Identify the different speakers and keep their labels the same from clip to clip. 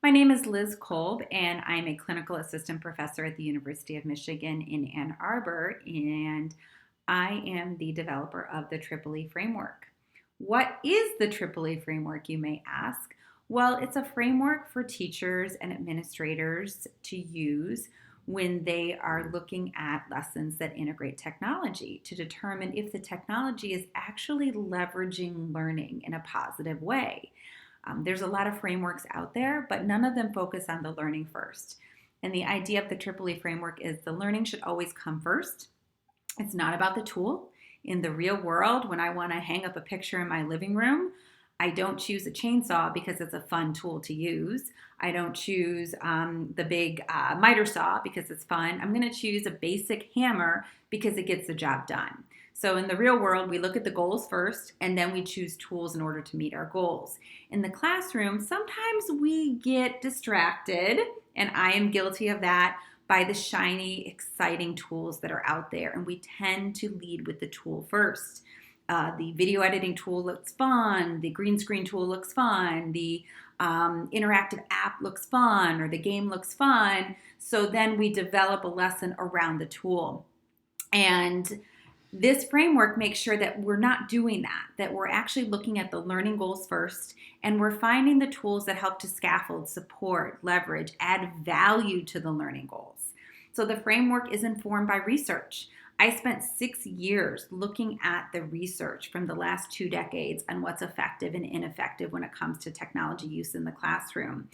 Speaker 1: My name is Liz Kolb, and I'm a clinical assistant professor at the University of Michigan in Ann Arbor, and I am the developer of the Triple E framework. What is the Triple E framework, you may ask? Well, it's a framework for teachers and administrators to use when they are looking at lessons that integrate technology to determine if the technology is actually leveraging learning in a positive way. There's a lot of frameworks out there, but none of them focus on the learning first. And the idea of the Triple E framework is the learning should always come first. It's not about the tool. In the real world, when I want to hang up a picture in my living room, I don't choose a chainsaw because it's a fun tool to use. I don't choose the big miter saw because it's fun. I'm going to choose a basic hammer because it gets the job done. So in the real world, we look at the goals first and then we choose tools in order to meet our goals. In the classroom, sometimes we get distracted, and I am guilty of that, by the shiny, exciting tools that are out there. And we tend to lead with the tool first. The video editing tool looks fun, the green screen tool looks fun, the interactive app looks fun, or the game looks fun. So then we develop a lesson around the tool. And this framework makes sure that we're not doing that we're actually looking at the learning goals first, and we're finding the tools that help to scaffold, support, leverage, add value to the learning goals. So the framework is informed by research. I spent 6 years looking at the research from the last 2 decades on what's effective and ineffective when it comes to technology use in the classroom.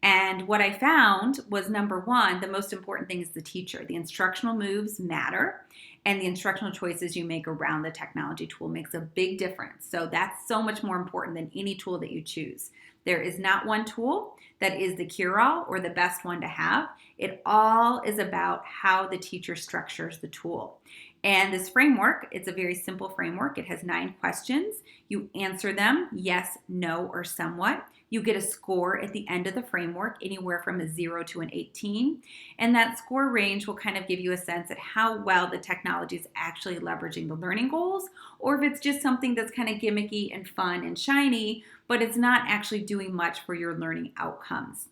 Speaker 1: And what I found was, number one, the most important thing is the teacher. The instructional moves matter, and the instructional choices you make around the technology tool makes a big difference. So that's so much more important than any tool that you choose. There is not one tool that is the cure-all or the best one to have. It all is about how the teacher structures the tool. And this framework, it's a very simple framework. It has 9 questions. You answer them yes, no, or somewhat. You get a score at the end of the framework, anywhere from a 0 to an 18. And that score range will kind of give you a sense at how well the technology is actually leveraging the learning goals, or if it's just something that's kind of gimmicky and fun and shiny, but it's not actually doing much for your learning outcomes.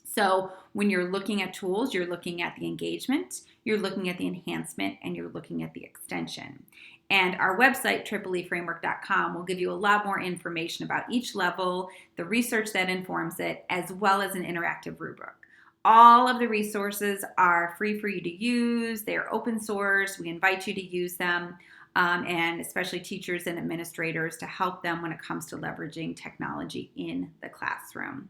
Speaker 1: So when you're looking at tools, you're looking at the engagement, you're looking at the enhancement, and you're looking at the extension. And our website, tripleeframework.com, will give you a lot more information about each level, the research that informs it, as well as an interactive rubric. All of the resources are free for you to use. They're open source. We invite you to use them, and especially teachers and administrators, to help them when it comes to leveraging technology in the classroom.